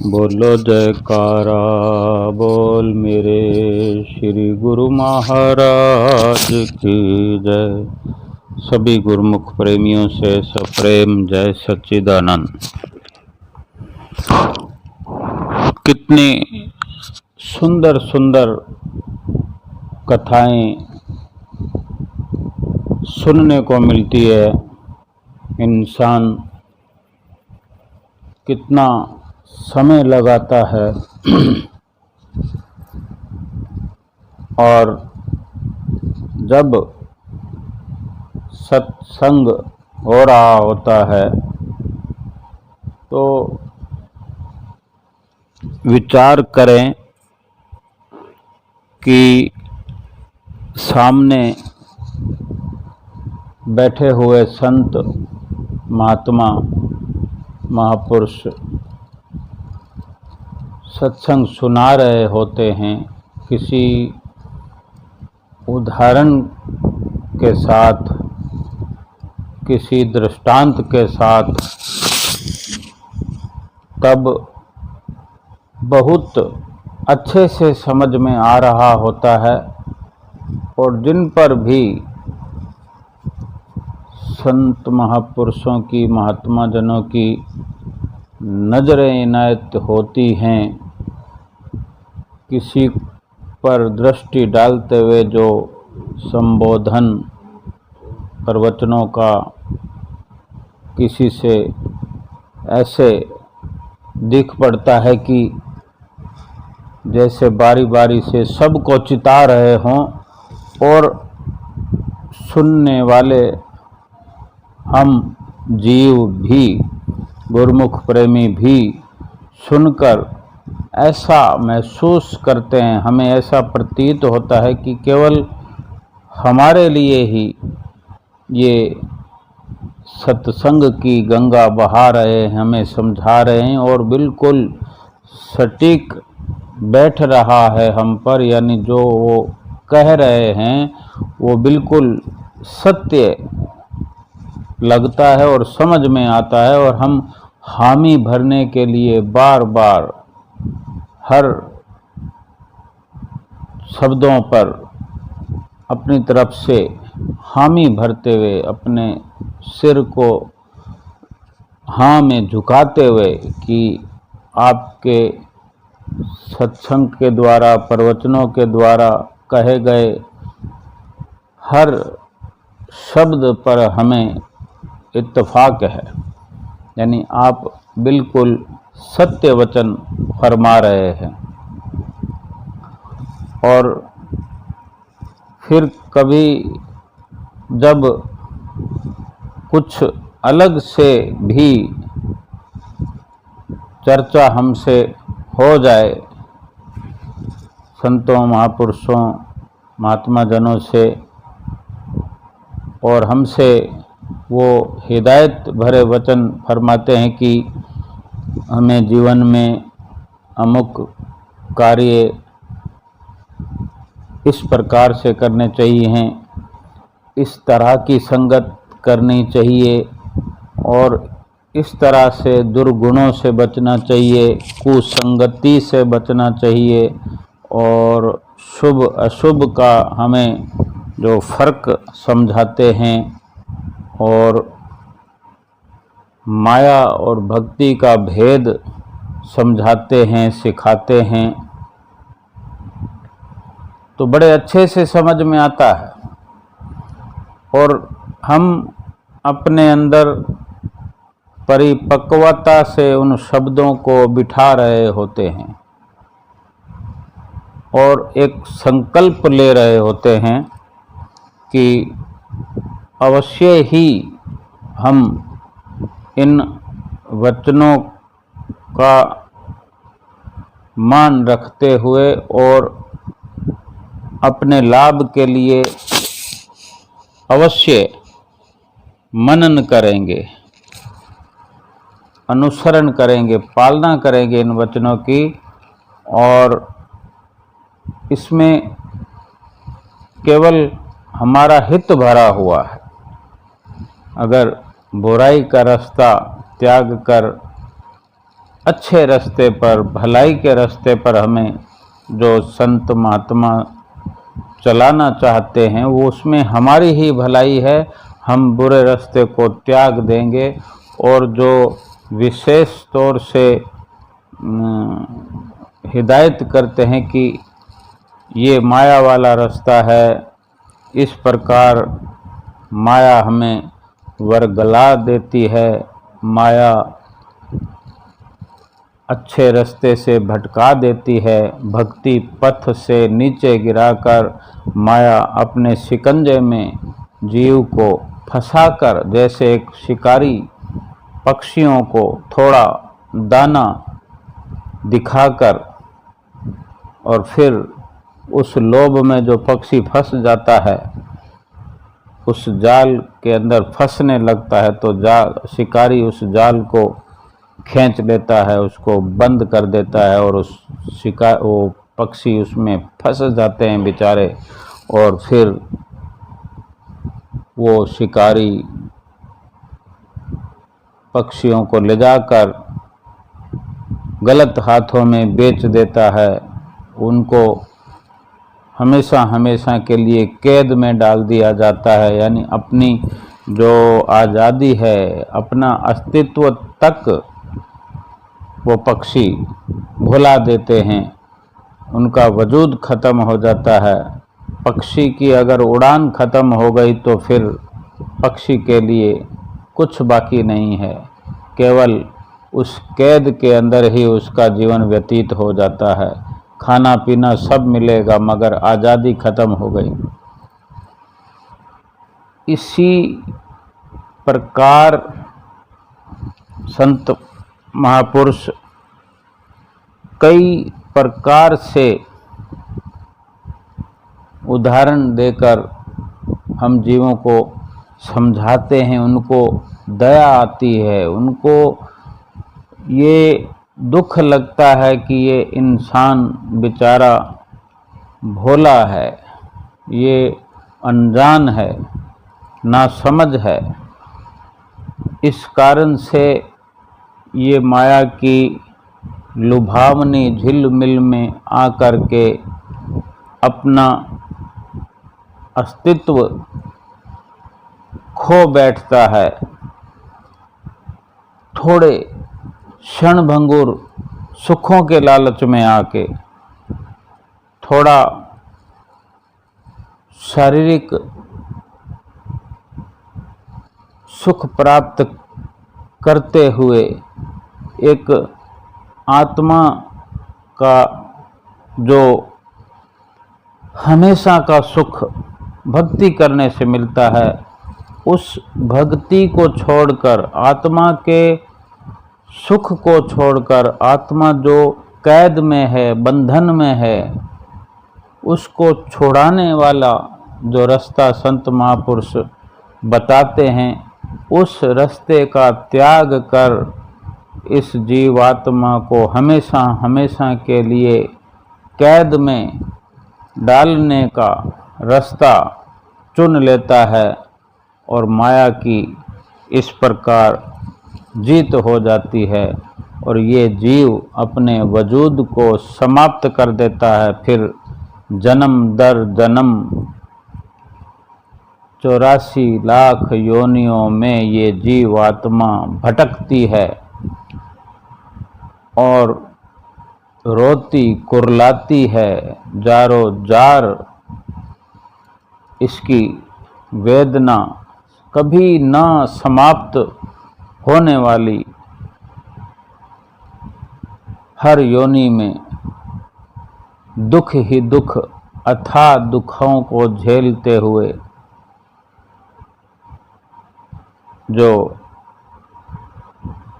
बोलो जयकारा बोल मेरे श्री गुरु महाराज की जय। सभी गुरुमुख प्रेमियों से सप्रेम जय सच्चिदानंद। कितनी सुंदर सुंदर कथाएं सुनने को मिलती है। इंसान कितना समय लगाता है और जब सत्संग हो रहा होता है तो विचार करें कि सामने बैठे हुए संत महात्मा महापुरुष सत्संग सुना रहे होते हैं, किसी उदाहरण के साथ, किसी दृष्टांत के साथ, तब बहुत अच्छे से समझ में आ रहा होता है। और जिन पर भी संत महापुरुषों की, महात्मा जनों की नजरें इनायत होती हैं, किसी पर दृष्टि डालते हुए जो संबोधन प्रवचनों का किसी से ऐसे दिख पड़ता है कि जैसे बारी बारी से सबको चिता रहे हों और सुनने वाले हम जीव भी, गुरुमुख प्रेमी भी सुनकर ऐसा महसूस करते हैं, हमें ऐसा प्रतीत होता है कि केवल हमारे लिए ही ये सत्संग की गंगा बहा रहे हैं, हमें समझा रहे हैं और बिल्कुल सटीक बैठ रहा है हम पर, यानी जो वो कह रहे हैं वो बिल्कुल सत्य लगता है और समझ में आता है। और हम हामी भरने के लिए बार बार हर शब्दों पर अपनी तरफ से हामी भरते हुए, अपने सिर को हाँ में झुकाते हुए कि आपके सत्संग के द्वारा, प्रवचनों के द्वारा कहे गए हर शब्द पर हमें इत्तेफाक है, यानी आप बिल्कुल सत्य वचन फरमा रहे हैं। और फिर कभी जब कुछ अलग से भी चर्चा हमसे हो जाए, संतों महापुरुषों महात्मा जनों से, और हमसे वो हिदायत भरे वचन फरमाते हैं कि हमें जीवन में अमुक कार्य इस प्रकार से करने चाहिए, इस तरह की संगत करनी चाहिए और इस तरह से दुर्गुणों से बचना चाहिए, कुसंगति से बचना चाहिए, और शुभ अशुभ का हमें जो फर्क समझाते हैं और माया और भक्ति का भेद समझाते हैं, सिखाते हैं, तो बड़े अच्छे से समझ में आता है और हम अपने अंदर परिपक्वता से उन शब्दों को बिठा रहे होते हैं और एक संकल्प ले रहे होते हैं कि अवश्य ही हम इन वचनों का मान रखते हुए और अपने लाभ के लिए अवश्य मनन करेंगे, अनुसरण करेंगे, पालना करेंगे इन वचनों की। और इसमें केवल हमारा हित भरा हुआ है। अगर बुराई का रास्ता त्याग कर अच्छे रास्ते पर, भलाई के रास्ते पर हमें जो संत महात्मा चलाना चाहते हैं वो उसमें हमारी ही भलाई है। हम बुरे रास्ते को त्याग देंगे और जो विशेष तौर से हिदायत करते हैं कि ये माया वाला रास्ता है, इस प्रकार माया हमें वर्गला देती है, माया अच्छे रास्ते से भटका देती है, भक्ति पथ से नीचे गिराकर माया अपने शिकंजे में जीव को फंसाकर, जैसे एक शिकारी पक्षियों को थोड़ा दाना दिखाकर और फिर उस लोभ में जो पक्षी फंस जाता है, उस जाल के अंदर फंसने लगता है, तो शिकारी उस जाल को खींच लेता है, उसको बंद कर देता है और वो पक्षी उसमें फंस जाते हैं बेचारे। और फिर वो शिकारी पक्षियों को ले जाकर गलत हाथों में बेच देता है, उनको हमेशा हमेशा के लिए कैद में डाल दिया जाता है। यानी अपनी जो आज़ादी है, अपना अस्तित्व तक वो पक्षी भुला देते हैं, उनका वजूद ख़त्म हो जाता है। पक्षी की अगर उड़ान ख़त्म हो गई तो फिर पक्षी के लिए कुछ बाकी नहीं है, केवल उस कैद के अंदर ही उसका जीवन व्यतीत हो जाता है। खाना पीना सब मिलेगा मगर आज़ादी ख़त्म हो गई। इसी प्रकार संत महापुरुष कई प्रकार से उदाहरण देकर हम जीवों को समझाते हैं, उनको दया आती है, उनको ये दुख लगता है कि ये इंसान बेचारा भोला है, ये अनजान है, नासमझ है, इस कारण से ये माया की लुभावनी झिलमिल में आकर के अपना अस्तित्व खो बैठता है। थोड़े क्षणभंगुर सुखों के लालच में आके थोड़ा शारीरिक सुख प्राप्त करते हुए एक आत्मा का जो हमेशा का सुख भक्ति करने से मिलता है, उस भक्ति को छोड़कर, आत्मा के सुख को छोड़कर, आत्मा जो कैद में है, बंधन में है, उसको छुड़ाने वाला जो रास्ता संत महापुरुष बताते हैं, उस रास्ते का त्याग कर इस जीवात्मा को हमेशा हमेशा के लिए कैद में डालने का रास्ता चुन लेता है और माया की इस प्रकार जीत हो जाती है और ये जीव अपने वजूद को समाप्त कर देता है। फिर जन्म दर जन्म 84 लाख योनियों में ये जीवात्मा भटकती है और रोती कुरलाती है, जारो जार इसकी वेदना कभी ना समाप्त होने वाली। हर योनि में दुख ही दुख, अथाह दुखों को झेलते हुए जो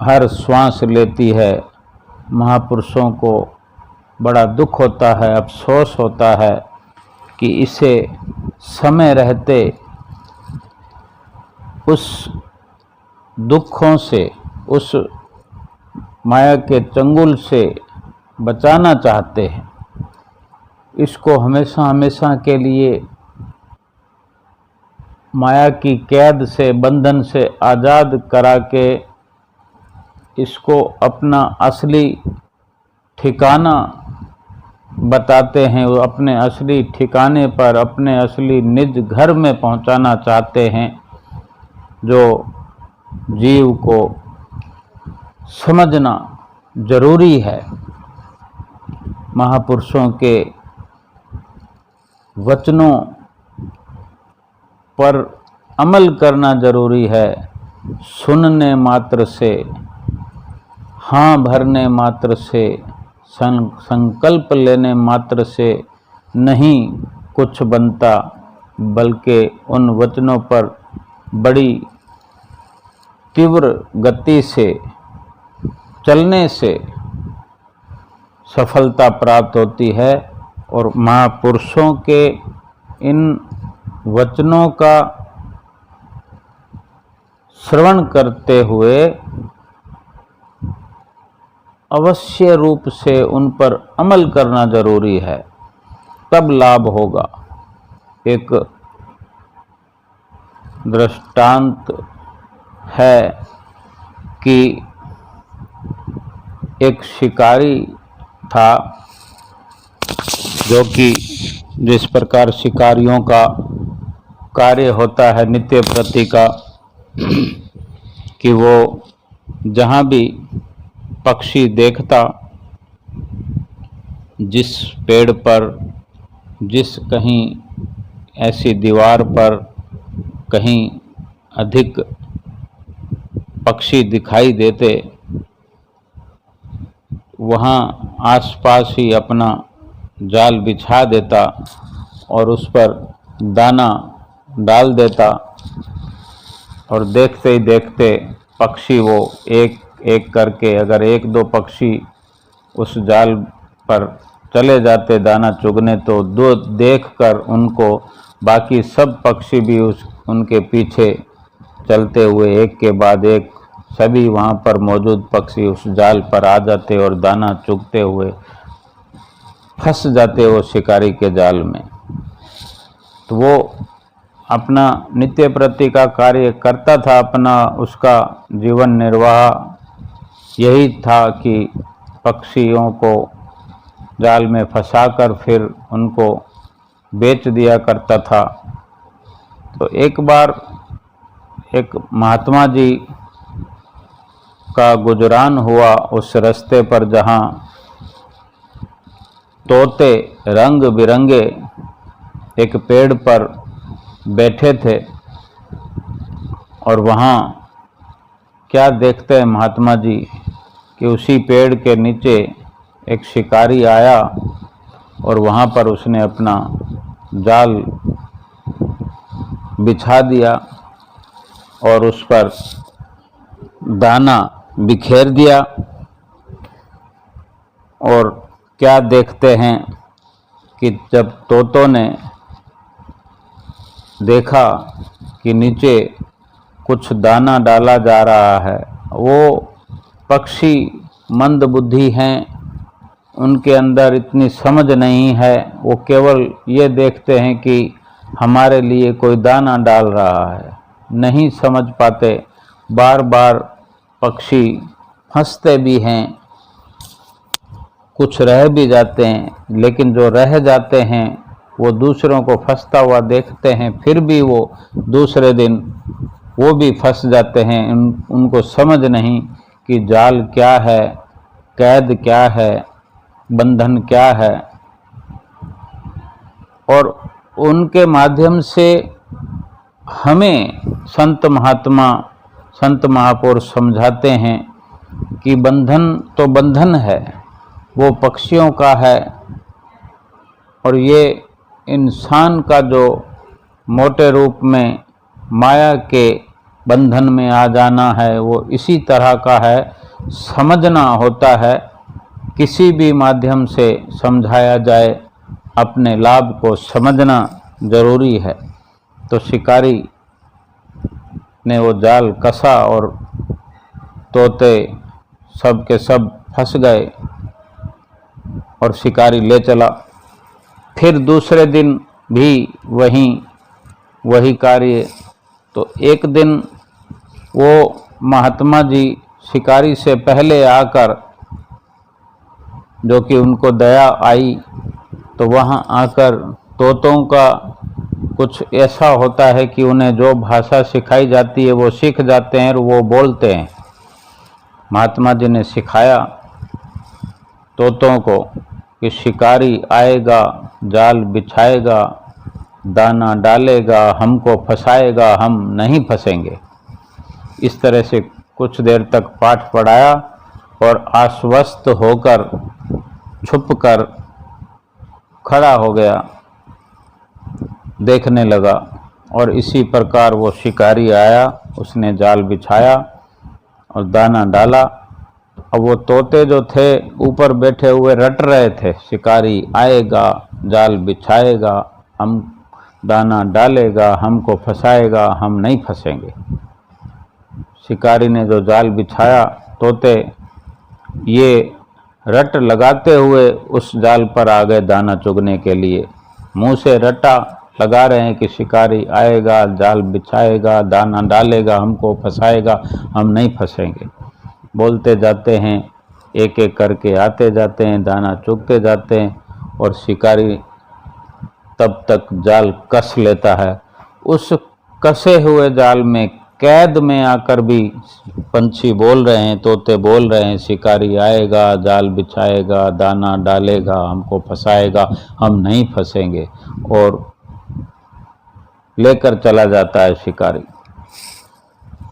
हर श्वास लेती है, महापुरुषों को बड़ा दुख होता है, अफसोस होता है कि इसे समय रहते उस दुखों से, उस माया के चंगुल से बचाना चाहते हैं। इसको हमेशा हमेशा के लिए माया की कैद से, बंधन से आज़ाद करा के इसको अपना असली ठिकाना बताते हैं, वो अपने असली ठिकाने पर, अपने असली निज घर में पहुंचाना चाहते हैं, जो जीव को समझना जरूरी है। महापुरुषों के वचनों पर अमल करना जरूरी है। सुनने मात्र से, हाँ भरने मात्र से, संकल्प लेने मात्र से नहीं कुछ बनता, बल्कि उन वचनों पर बड़ी तीव्र गति से चलने से सफलता प्राप्त होती है। और महापुरुषों के इन वचनों का श्रवण करते हुए अवश्य रूप से उन पर अमल करना जरूरी है, तब लाभ होगा। एक दृष्टांत है कि एक शिकारी था, जो कि जिस प्रकार शिकारियों का कार्य होता है नित्य प्रति का, कि वो जहाँ भी पक्षी देखता, जिस पेड़ पर, जिस कहीं ऐसी दीवार पर कहीं अधिक पक्षी दिखाई देते, वहाँ आसपास ही अपना जाल बिछा देता और उस पर दाना डाल देता, और देखते ही देखते पक्षी वो एक एक करके, अगर एक दो पक्षी उस जाल पर चले जाते दाना चुगने, तो दो देखकर उनको बाकी सब पक्षी भी उनके पीछे चलते हुए एक के बाद एक सभी वहाँ पर मौजूद पक्षी उस जाल पर आ जाते और दाना चुगते हुए फंस जाते वो शिकारी के जाल में। तो वो अपना नित्य प्रति का कार्य करता था, अपना उसका जीवन निर्वाह यही था कि पक्षियों को जाल में फंसाकर फिर उनको बेच दिया करता था। तो एक बार एक महात्मा जी का गुजरान हुआ उस रास्ते पर, जहाँ तोते रंग बिरंगे एक पेड़ पर बैठे थे, और वहाँ क्या देखते हैं महात्मा जी कि उसी पेड़ के नीचे एक शिकारी आया और वहाँ पर उसने अपना जाल बिछा दिया और उस पर दाना बिखेर दिया। और क्या देखते हैं कि जब तोतों ने देखा कि नीचे कुछ दाना डाला जा रहा है, वो पक्षी मंद बुद्धि हैं, उनके अंदर इतनी समझ नहीं है, वो केवल ये देखते हैं कि हमारे लिए कोई दाना डाल रहा है, नहीं समझ पाते। बार बार पक्षी फंसते भी हैं, कुछ रह भी जाते हैं, लेकिन जो रह जाते हैं वो दूसरों को फंसता हुआ देखते हैं, फिर भी वो दूसरे दिन वो भी फंस जाते हैं। उनको समझ नहीं कि जाल क्या है, कैद क्या है, बंधन क्या है। और उनके माध्यम से हमें संत महात्मा, संत महापुरुष समझाते हैं कि बंधन तो बंधन है, वो पक्षियों का है, और ये इंसान का जो मोटे रूप में माया के बंधन में आ जाना है, वो इसी तरह का है। समझना होता है, किसी भी माध्यम से समझाया जाए, अपने लाभ को समझना जरूरी है। तो शिकारी ने वो जाल कसा और तोते सब के सब फंस गए और शिकारी ले चला। फिर दूसरे दिन भी वही कार्य। तो एक दिन वो महात्मा जी शिकारी से पहले आकर, जो कि उनको दया आई, तो वहाँ आकर तोतों का कुछ ऐसा होता है कि उन्हें जो भाषा सिखाई जाती है वो सीख जाते हैं और वो बोलते हैं। महात्मा जी ने सिखाया तोतों को कि शिकारी आएगा, जाल बिछाएगा, दाना डालेगा, हमको फंसाएगा, हम नहीं फंसेंगे। इस तरह से कुछ देर तक पाठ पढ़ाया और आश्वस्त होकर छुपकर खड़ा हो गया, देखने लगा। और इसी प्रकार वो शिकारी आया, उसने जाल बिछाया और दाना डाला। अब वो तोते जो थे ऊपर बैठे हुए रट रहे थे, शिकारी आएगा, जाल बिछाएगा, हम दाना डालेगा, हमको फंसाएगा, हम नहीं फंसेंगे। शिकारी ने जो जाल बिछाया, तोते ये रट लगाते हुए उस जाल पर आ गए दाना चुगने के लिए। मुंह से रटा लगा रहे हैं कि शिकारी आएगा, जाल बिछाएगा, दाना डालेगा, हमको फंसाएगा, हम नहीं फंसेंगे। बोलते जाते हैं, एक एक करके आते जाते हैं, दाना चुगते जाते हैं और शिकारी तब तक जाल कस लेता है। उस कसे हुए जाल में कैद में आकर भी पंछी बोल रहे हैं, तोते बोल रहे हैं, शिकारी आएगा, जाल बिछाएगा, दाना डालेगा, हमको फंसाएगा, हम नहीं फंसेंगे, और लेकर चला जाता है शिकारी।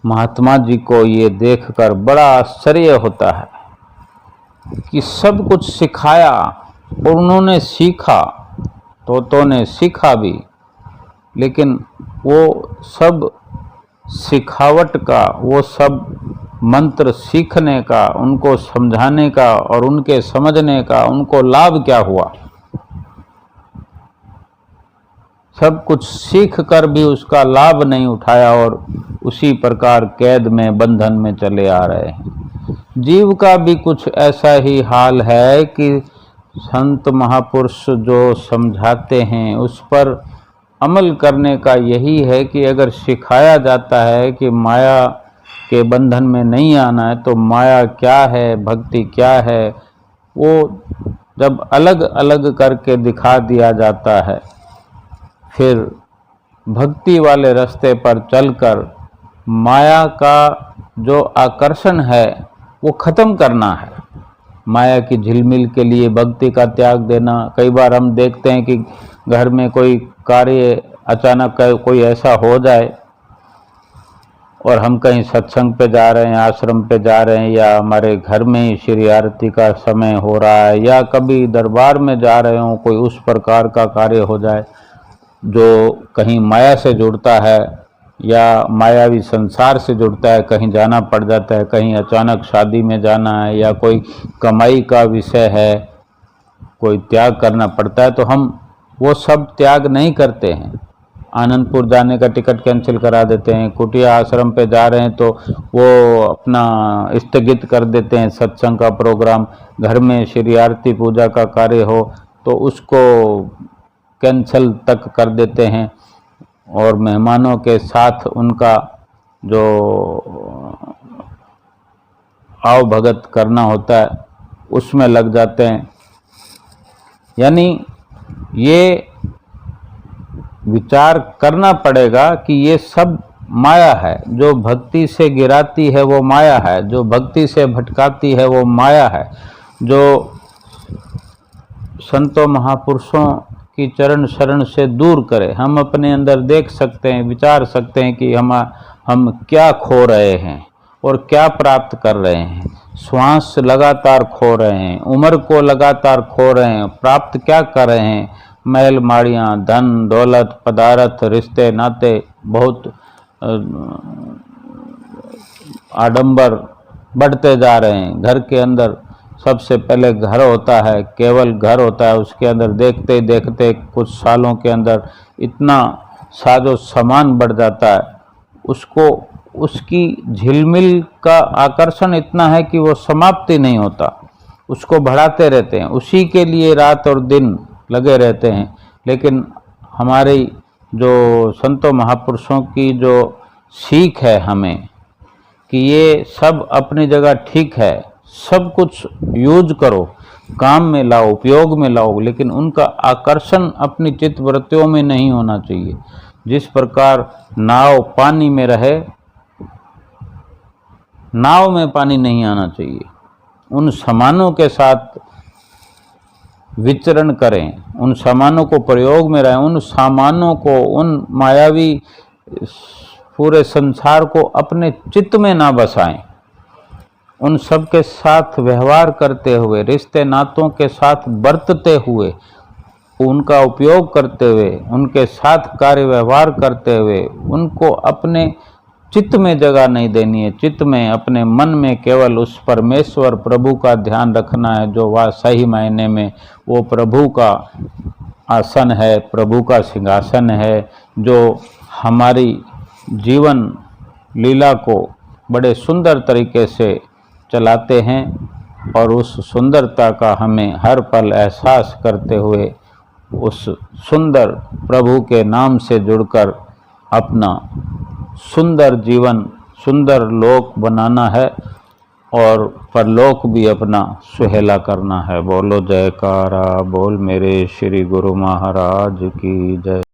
महात्मा जी को ये देखकर बड़ा आश्चर्य होता है कि सब कुछ सिखाया और उन्होंने सीखा, तोतों ने सीखा भी, लेकिन वो सब सिखावट का, वो सब मंत्र सीखने का, उनको समझाने का और उनके समझने का उनको लाभ क्या हुआ? सब कुछ सीख कर भी उसका लाभ नहीं उठाया और उसी प्रकार कैद में, बंधन में चले आ रहे हैं। जीव का भी कुछ ऐसा ही हाल है कि संत महापुरुष जो समझाते हैं उस पर अमल करने का यही है कि अगर सिखाया जाता है कि माया के बंधन में नहीं आना है, तो माया क्या है, भक्ति क्या है, वो जब अलग अलग करके दिखा दिया जाता है, फिर भक्ति वाले रास्ते पर चलकर माया का जो आकर्षण है वो खत्म करना है। माया की झिलमिल के लिए भक्ति का त्याग देना। कई बार हम देखते हैं कि घर में कोई कार्य अचानक कोई ऐसा हो जाए और हम कहीं सत्संग पे जा रहे हैं, आश्रम पे जा रहे हैं, या हमारे घर में ही श्री आरती का समय हो रहा है, या कभी दरबार में जा रहे हो, कोई उस प्रकार का कार्य हो जाए जो कहीं माया से जुड़ता है या मायावी संसार से जुड़ता है, कहीं जाना पड़ जाता है, कहीं अचानक शादी में जाना है या कोई कमाई का विषय है, कोई त्याग करना पड़ता है, तो हम वो सब त्याग नहीं करते हैं। आनंदपुर जाने का टिकट कैंसिल करा देते हैं, कुटिया आश्रम पे जा रहे हैं तो वो अपना स्थगित कर देते हैं सत्संग का प्रोग्राम। घर में श्री आरती पूजा का कार्य हो तो उसको कैंसिल तक कर देते हैं और मेहमानों के साथ उनका जो आव भगत करना होता है उसमें लग जाते हैं। यानी ये विचार करना पड़ेगा कि ये सब माया है। जो भक्ति से गिराती है वो माया है, जो भक्ति से भटकाती है वो माया है। जो संतों महापुरुषों की चरण शरण से दूर करे। हम अपने अंदर देख सकते हैं, विचार सकते हैं कि हम क्या खो रहे हैं और क्या प्राप्त कर रहे हैं। श्वास लगातार खो रहे हैं, उम्र को लगातार खो रहे हैं, प्राप्त क्या कर रहे हैं? महल माड़ियाँ, धन दौलत, पदार्थ, रिश्ते नाते, बहुत आडंबर बढ़ते जा रहे हैं। घर के अंदर सबसे पहले घर होता है, केवल घर होता है, उसके अंदर देखते देखते कुछ सालों के अंदर इतना साजो सामान बढ़ जाता है, उसको उसकी झिलमिल का आकर्षण इतना है कि वो समाप्ति नहीं होता, उसको बढ़ाते रहते हैं, उसी के लिए रात और दिन लगे रहते हैं। लेकिन हमारी जो संतों महापुरुषों की जो सीख है हमें कि ये सब अपनी जगह ठीक है, सब कुछ यूज करो, काम में लाओ, उपयोग में लाओ, लेकिन उनका आकर्षण अपनी चित्त वृत्तियों में नहीं होना चाहिए। जिस प्रकार नाव पानी में रहे, नाव में पानी नहीं आना चाहिए, उन सामानों के साथ विचरण करें, उन सामानों को प्रयोग में रहें, उन सामानों को, उन मायावी पूरे संसार को अपने चित्त में ना बसाएं। उन सब के साथ व्यवहार करते हुए, रिश्ते नातों के साथ बरतते हुए, उनका उपयोग करते हुए, उनके साथ कार्य व्यवहार करते हुए, उनको अपने चित्त में जगह नहीं देनी है। चित्त में, अपने मन में केवल उस परमेश्वर प्रभु का ध्यान रखना है, जो वह सही मायने में वो प्रभु का आसन है, प्रभु का सिंहासन है, जो हमारी जीवन लीला को बड़े सुंदर तरीके से चलाते हैं, और उस सुंदरता का हमें हर पल एहसास करते हुए उस सुंदर प्रभु के नाम से जुड़कर अपना सुंदर जीवन, सुंदर लोक बनाना है, और परलोक भी अपना सुहेला करना है। बोलो जयकारा बोल मेरे श्री गुरु महाराज की जय।